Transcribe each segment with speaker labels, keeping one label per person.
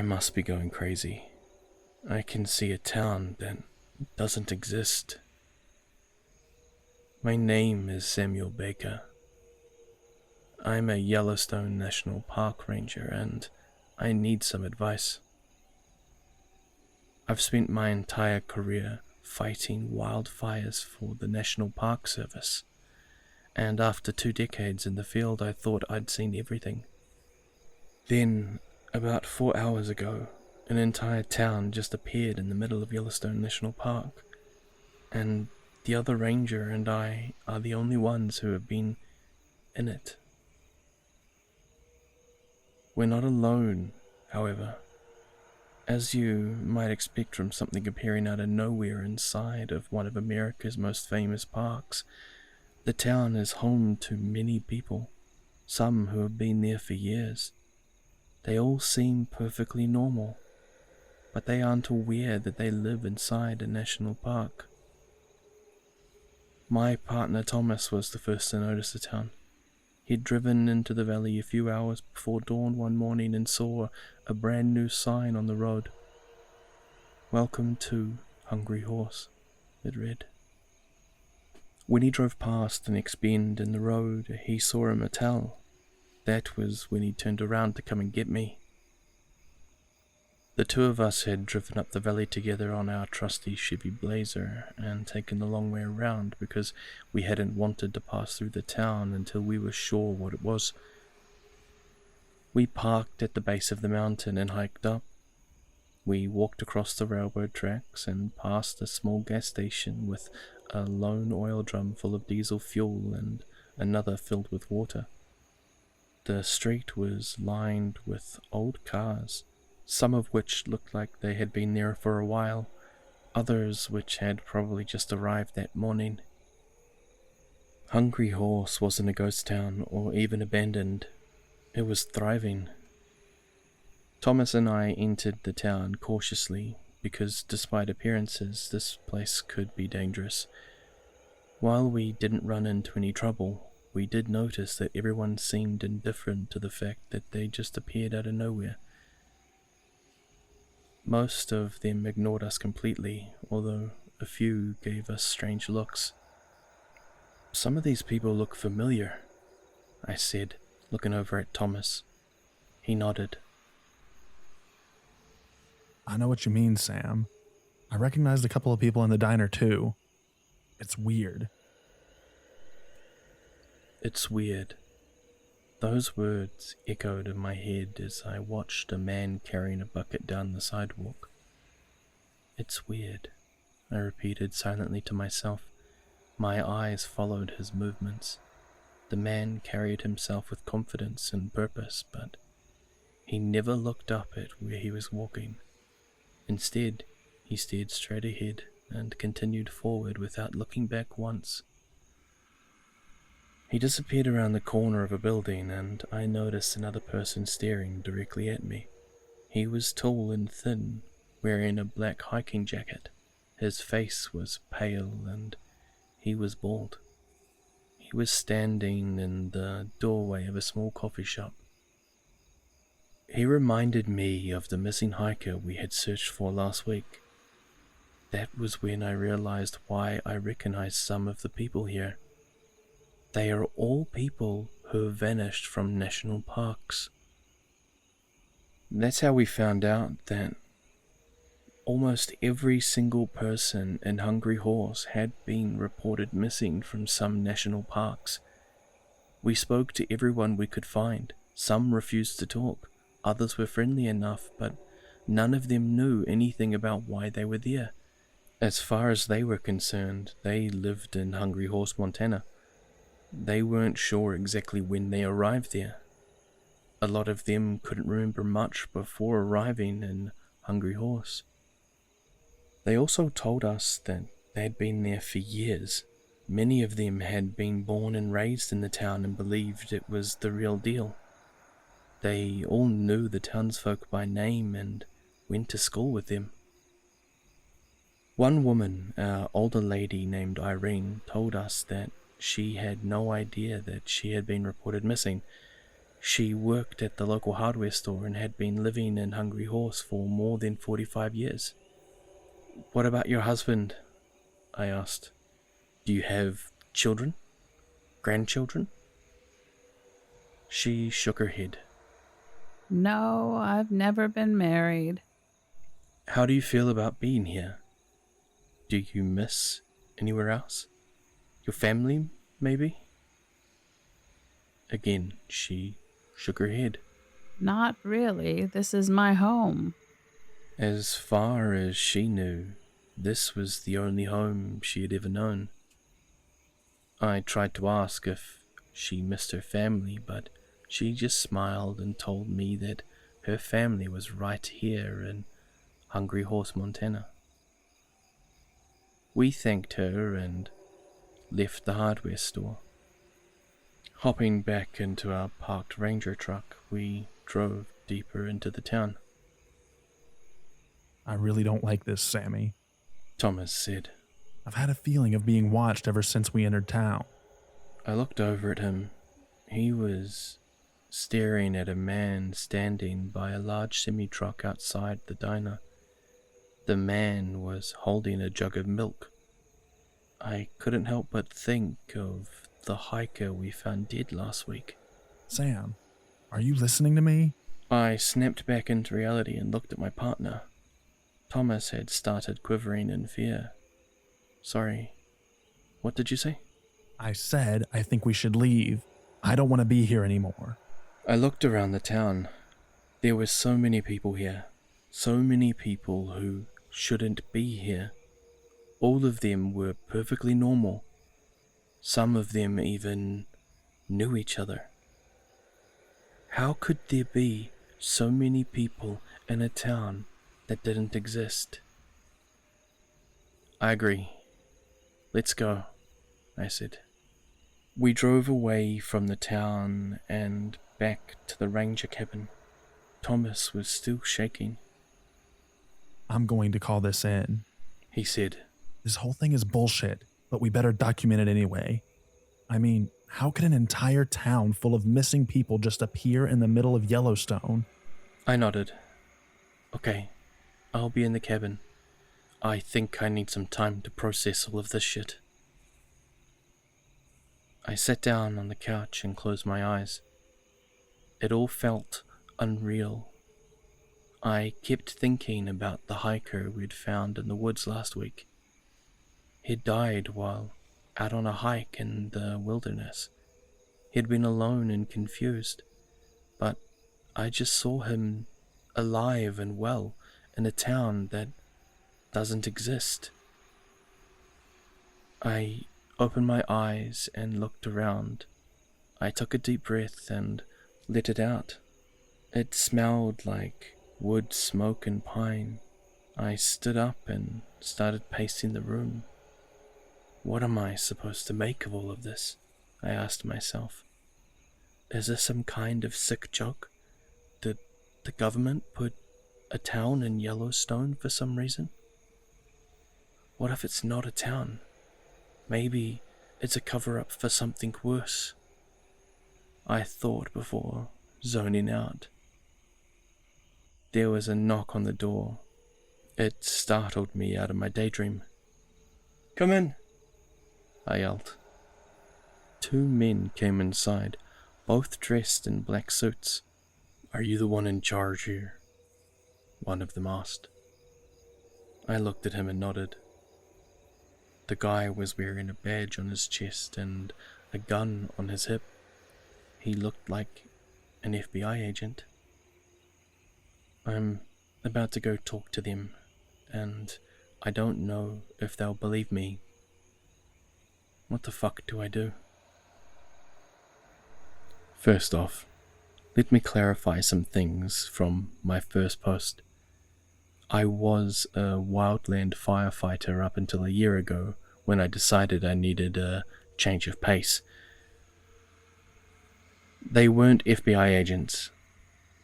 Speaker 1: I must be going crazy. I can see a town that doesn't exist. My name is Samuel Baker. I'm a Yellowstone National Park Ranger and I need some advice. I've spent my entire career fighting wildfires for the National Park Service, and after 2 decades in the field I thought I'd seen everything. Then, about 4 hours ago, an entire town just appeared in the middle of Yellowstone National Park, and the other ranger and I are the only ones who have been in it. We're not alone, however. As you might expect from something appearing out of nowhere inside of one of America's most famous parks, the town is home to many people, some who have been there for years. They all seem perfectly normal, but they aren't aware that they live inside a national park. My partner Thomas was the first to notice the town. He'd driven into the valley a few hours before dawn one morning and saw a brand new sign on the road. "Welcome to Hungry Horse," it read. When he drove past the next bend in the road, he saw a motel. That was when he turned around to come and get me. The two of us had driven up the valley together on our trusty Chevy Blazer and taken the long way around because we hadn't wanted to pass through the town until we were sure what it was. We parked at the base of the mountain and hiked up. We walked across the railroad tracks and past a small gas station with a lone oil drum full of diesel fuel and another filled with water. The street was lined with old cars, some of which looked like they had been there for a while, others which had probably just arrived that morning. Hungry Horse wasn't a ghost town or even abandoned. It was thriving. Thomas and I entered the town cautiously because despite appearances, this place could be dangerous. While we didn't run into any trouble, we did notice that everyone seemed indifferent to the fact that they just appeared out of nowhere. Most of them ignored us completely, although a few gave us strange looks. "Some of these people look familiar," I said, looking over at Thomas. He nodded.
Speaker 2: "I know what you mean, Sam. I recognized a couple of people in the diner too. It's weird."
Speaker 1: It's weird. Those words echoed in my head as I watched a man carrying a bucket down the sidewalk. "It's weird," I repeated silently to myself. My eyes followed his movements. The man carried himself with confidence and purpose, but he never looked up at where he was walking. Instead, he stared straight ahead and continued forward without looking back once. He disappeared around the corner of a building, and I noticed another person staring directly at me. He was tall and thin, wearing a black hiking jacket. His face was pale, and he was bald. He was standing in the doorway of a small coffee shop. He reminded me of the missing hiker we had searched for last week. That was when I realized why I recognized some of the people here. They are all people who have vanished from national parks. That's how we found out that almost every single person in Hungry Horse had been reported missing from some national parks. We spoke to everyone we could find. Some refused to talk, others were friendly enough, but none of them knew anything about why they were there. As far as they were concerned, they lived in Hungry Horse, Montana. They weren't sure exactly when they arrived there. A lot of them couldn't remember much before arriving in Hungry Horse. They also told us that they had been there for years. Many of them had been born and raised in the town and believed it was the real deal. They all knew the townsfolk by name and went to school with them. One woman, an older lady named Irene, told us that she had no idea that she had been reported missing. She worked at the local hardware store and had been living in Hungry Horse for more than 45 years. What about your husband? I asked. Do you have children? Grandchildren? She shook her head.
Speaker 3: No, I've never been married.
Speaker 1: How do you feel about being here? Do you miss anywhere else? Your family, maybe? Again, she shook her head.
Speaker 3: Not really. This is my home.
Speaker 1: As far as she knew, this was the only home she had ever known. I tried to ask if she missed her family, but she just smiled and told me that her family was right here in Hungry Horse, Montana. We thanked her and left the hardware store. Hopping back into our parked Ranger truck, we drove deeper into the town.
Speaker 2: I really don't like this, Sammy.
Speaker 1: Thomas said.
Speaker 2: I've had a feeling of being watched ever since we entered town.
Speaker 1: I looked over at him. He was staring at a man standing by a large semi-truck outside the diner. The man was holding a jug of milk. I couldn't help but think of the hiker we found dead last week.
Speaker 2: Sam, are you listening to me?
Speaker 1: I snapped back into reality and looked at my partner. Thomas had started quivering in fear. Sorry, what did you say?
Speaker 2: I said I think we should leave. I don't want to be here anymore.
Speaker 1: I looked around the town. There were so many people here. So many people who shouldn't be here. All of them were perfectly normal. Some of them even knew each other. How could there be so many people in a town that didn't exist? I agree. Let's go, I said. We drove away from the town and back to the ranger cabin. Thomas was still shaking.
Speaker 2: I'm going to call this in,
Speaker 1: he said.
Speaker 2: This whole thing is bullshit, but we better document it anyway. I mean, how could an entire town full of missing people just appear in the middle of Yellowstone?
Speaker 1: I nodded. Okay, I'll be in the cabin. I think I need some time to process all of this shit. I sat down on the couch and closed my eyes. It all felt unreal. I kept thinking about the hiker we'd found in the woods last week. He'd died while out on a hike in the wilderness. He'd been alone and confused, but I just saw him alive and well in a town that doesn't exist. I opened my eyes and looked around. I took a deep breath and let it out. It smelled like wood, smoke, and pine. I stood up and started pacing the room. What am I supposed to make of all of this? I asked myself. Is this some kind of sick joke? Did the government put a town in Yellowstone for some reason? What if it's not a town? Maybe it's a cover-up for something worse. I thought before zoning out. There was a knock on the door. It startled me out of my daydream. Come in, I yelled. Two men came inside, both dressed in black suits. Are you the one in charge here? One of them asked. I looked at him and nodded. The guy was wearing a badge on his chest and a gun on his hip. He looked like an FBI agent. I'm about to go talk to them, and I don't know if they'll believe me. What the fuck do I do? First off, let me clarify some things from my first post. I was a wildland firefighter up until a year ago when I decided I needed a change of pace. They weren't FBI agents.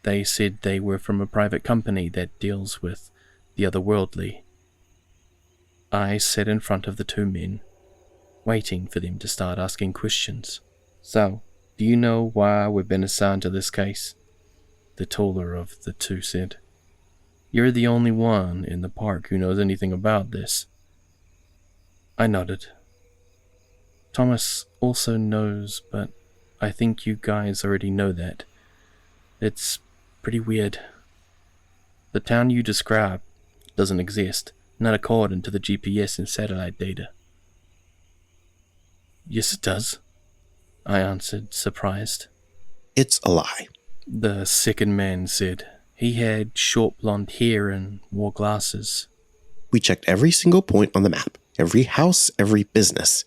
Speaker 1: They said they were from a private company that deals with the otherworldly. I sat in front of the two men, waiting for them to start asking questions. So, Do you know why we've been assigned to this case? The taller of the two said. You're the only one in the park who knows anything about this. I nodded. Thomas also knows, but I think you guys already know that. It's pretty weird. The town you describe doesn't exist, not according to the GPS and satellite data. Yes, it does, I answered, surprised.
Speaker 4: It's a lie.
Speaker 1: The second man said. He had short blonde hair and wore glasses.
Speaker 4: We checked every single point on the map, every house, every business.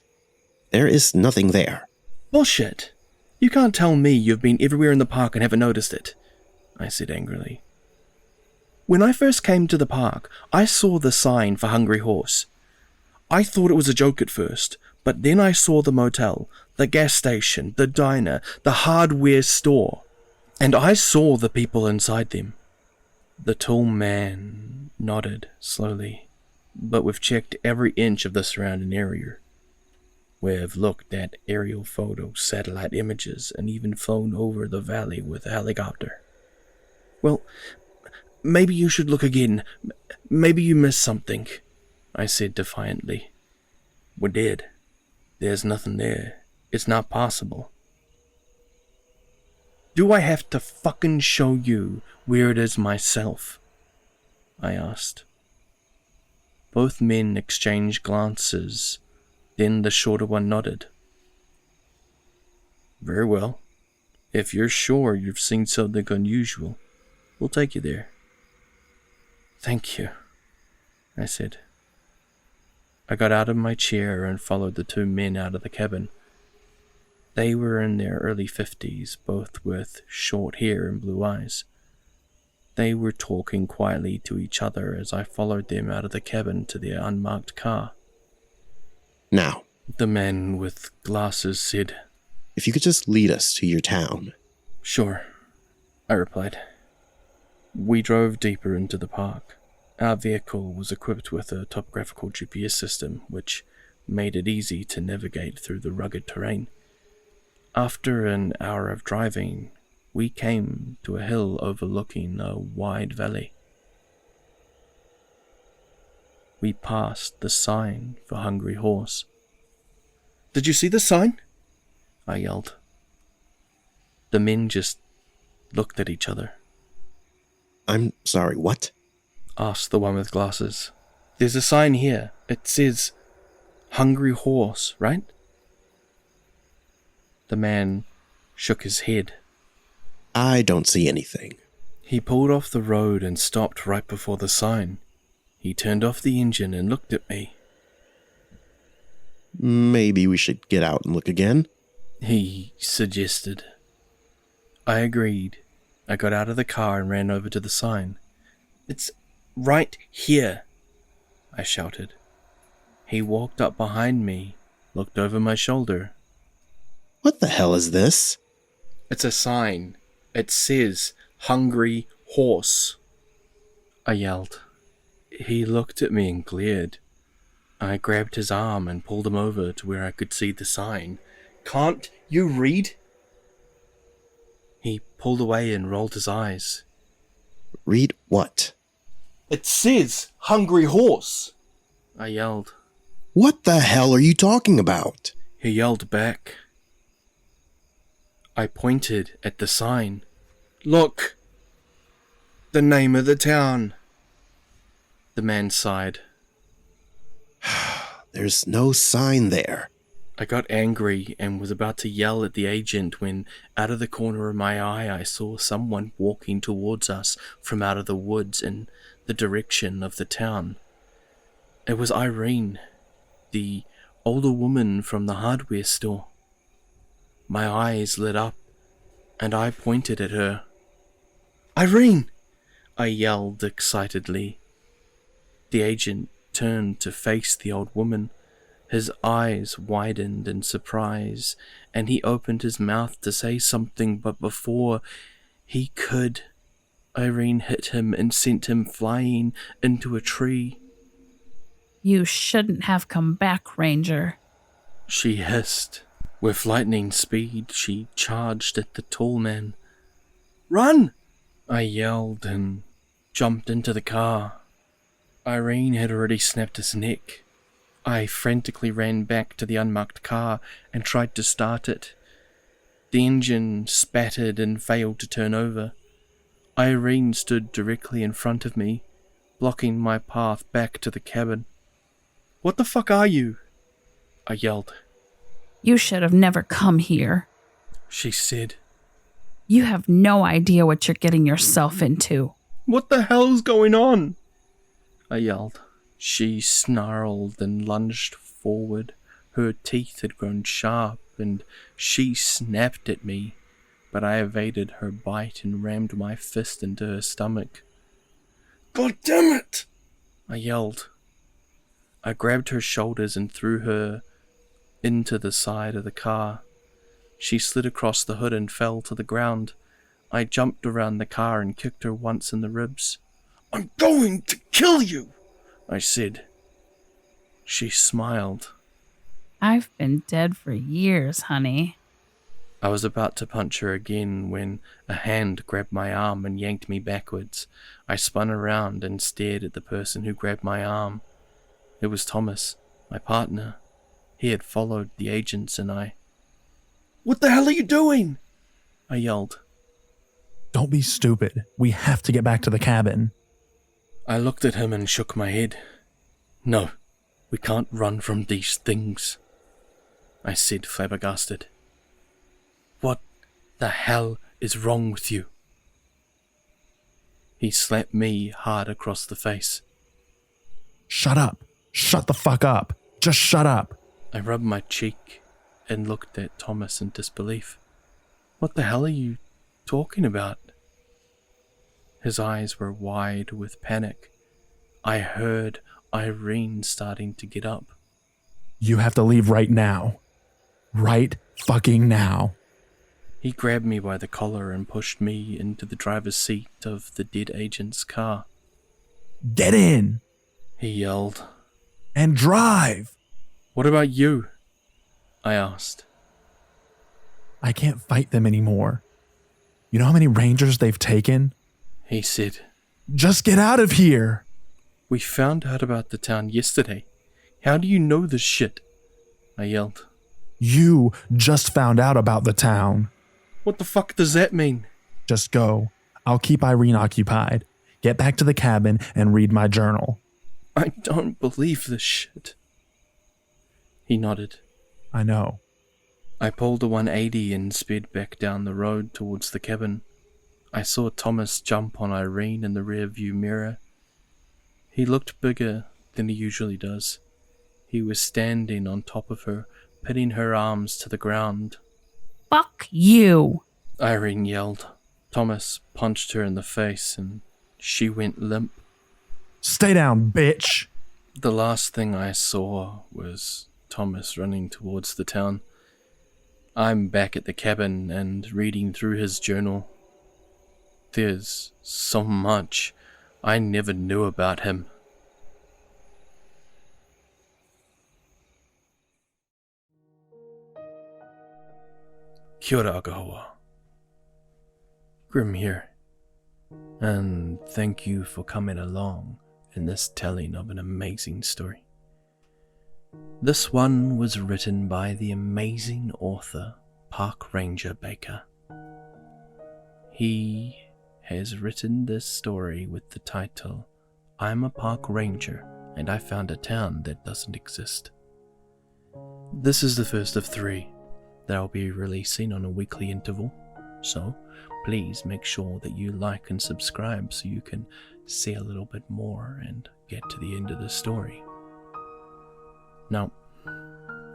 Speaker 4: There is nothing there.
Speaker 1: Bullshit! You can't tell me you've been everywhere in the park and haven't noticed it, I said angrily. When I first came to the park, I saw the sign for Hungry Horse. I thought it was a joke at first, but then I saw the motel, the gas station, the diner, the hardware store, and I saw the people inside them. The tall man nodded slowly. But we've checked every inch of the surrounding area. We've looked at aerial photos, satellite images, and even flown over the valley with a helicopter. Well, maybe you should look again. Maybe you missed something, I said defiantly. We did. There's nothing there. It's not possible. Do I have to fucking show you where it is myself? I asked. Both men exchanged glances, then the shorter one nodded. Very well. If you're sure you've seen something unusual, we'll take you there. Thank you, I said. I got out of my chair and followed the two men out of the cabin. They were in their early 50s, both with short hair and blue eyes. They were talking quietly to each other as I followed them out of the cabin to their unmarked car.
Speaker 4: Now,
Speaker 1: The man with glasses said,
Speaker 4: if you could just lead us to your town.
Speaker 1: Sure, I replied. We drove deeper into the park. Our vehicle was equipped with a topographical GPS system, which made it easy to navigate through the rugged terrain. After an hour of driving, we came to a hill overlooking a wide valley. We passed the sign for Hungry Horse. Did you see the sign? I yelled. The men just looked at each other.
Speaker 4: I'm sorry, what?
Speaker 1: Asked the one with glasses. There's a sign here. It says, Hungry Horse, right? The man shook his head.
Speaker 4: I don't see anything.
Speaker 1: He pulled off the road and stopped right before the sign. He turned off the engine and looked at me.
Speaker 4: Maybe we should get out and look again?
Speaker 1: He suggested. I agreed. I got out of the car and ran over to the sign. It's right here, I shouted. He walked up behind me, looked over my shoulder.
Speaker 4: What the hell is this?
Speaker 1: It's a sign. It says, Hungry Horse. I yelled. He looked at me and glared. I grabbed his arm and pulled him over to where I could see the sign. Can't you read? He pulled away and rolled his eyes.
Speaker 4: Read what?
Speaker 1: It says Hungry Horse, I yelled.
Speaker 4: What the hell are you talking about?
Speaker 1: He yelled back. I pointed at the sign. Look! The name of the town. The man sighed.
Speaker 4: There's no sign there.
Speaker 1: I got angry and was about to yell at the agent when, out of the corner of my eye, I saw someone walking towards us from out of the woods in the direction of the town. It was Irene, the older woman from the hardware store. My eyes lit up, and I pointed at her. Irene! I yelled excitedly. The agent turned to face the old woman. His eyes widened in surprise, and he opened his mouth to say something, but before he could, Irene hit him and sent him flying into a tree.
Speaker 3: You shouldn't have come back, Ranger.
Speaker 1: She hissed. With lightning speed, she charged at the tall man. "Run!" I yelled and jumped into the car. Irene had already snapped his neck. I frantically ran back to the unmarked car and tried to start it. The engine spattered and failed to turn over. Irene stood directly in front of me, blocking my path back to the cabin. "What the fuck are you?" I yelled.
Speaker 3: You should have never come here.
Speaker 1: She said.
Speaker 3: You have no idea what you're getting yourself into.
Speaker 1: "What the hell's going on?" I yelled. She snarled and lunged forward. Her teeth had grown sharp and she snapped at me, but I evaded her bite and rammed my fist into her stomach. "God damn it!" I yelled. I grabbed her shoulders and threw her into the side of the car. She slid across the hood and fell to the ground. I jumped around the car and kicked her once in the ribs. "I'm going to kill you," I said. She smiled.
Speaker 3: I've been dead for years, honey.
Speaker 1: I was about to punch her again when a hand grabbed my arm and yanked me backwards. I spun around and stared at the person who grabbed my arm. It was Thomas, my partner. He had followed the agents and I... "What the hell are you doing?" I yelled.
Speaker 2: Don't be stupid. We have to get back to the cabin.
Speaker 1: I looked at him and shook my head. "No, we can't run from these things," I said, flabbergasted. "What the hell is wrong with you?" He slapped me hard across the face.
Speaker 2: Shut up. Shut the fuck up. Just shut up.
Speaker 1: I rubbed my cheek and looked at Thomas in disbelief. "What the hell are you talking about?" His eyes were wide with panic. I heard Irene starting to get up.
Speaker 2: You have to leave right now. Right fucking now.
Speaker 1: He grabbed me by the collar and pushed me into the driver's seat of the dead agent's car.
Speaker 2: Get in
Speaker 1: He yelled.
Speaker 2: and drive.
Speaker 1: "What about you?" I asked.
Speaker 2: I can't fight them anymore. You know how many rangers they've taken?
Speaker 1: He said.
Speaker 2: Just get out of here.
Speaker 1: "We found out about the town yesterday. How do you know this shit?" I yelled.
Speaker 2: You just found out about the town.
Speaker 1: "What the fuck does that mean?"
Speaker 2: Just go. I'll keep Irene occupied. Get back to the cabin and read my journal.
Speaker 1: "I don't believe this shit." He nodded.
Speaker 2: I know.
Speaker 1: I pulled a 180 and sped back down the road towards the cabin. I saw Thomas jump on Irene in the rear-view mirror. He looked bigger than he usually does. He was standing on top of her, pinning her arms to the ground.
Speaker 3: Fuck you.
Speaker 1: Irene yelled. Thomas punched her in the face and she went limp.
Speaker 2: Stay down, bitch.
Speaker 1: The last thing I saw was Thomas running towards the town. I'm back at the cabin and reading through his journal. There's so much I never knew about him. Kia ora kahoa. Grim here, and thank you for coming along in this telling of an amazing story. This one was written by the amazing author ParkRangerBaker. He has written this story with the title, "I'm a Park Ranger and I found a town that doesn't exist." This is the first of 3 that I'll be releasing on a weekly interval, so please make sure that you like and subscribe so you can see a little bit more and get to the end of the story. Now,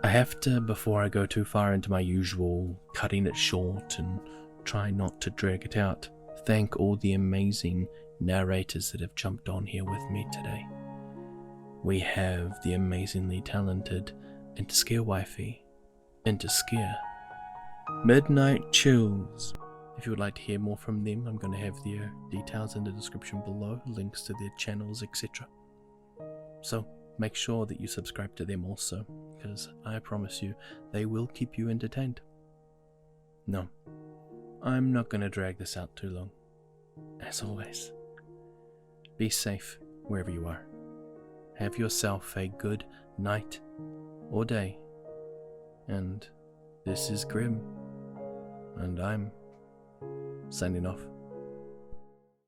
Speaker 1: I have to, before I go too far into my usual cutting it short and try not to drag it out, thank all the amazing narrators that have jumped on here with me today. We have the amazingly talented Interscare Wifey, Interscare, Midnight Chills. If you would like to hear more from them, I'm going to have their details in the description below, links to their channels, etc. So, make sure that you subscribe to them also, because I promise you, they will keep you entertained. No, I'm not going to drag this out too long. As always, be safe wherever you are. Have yourself a good night or day. And this is Grim, and I'm signing off.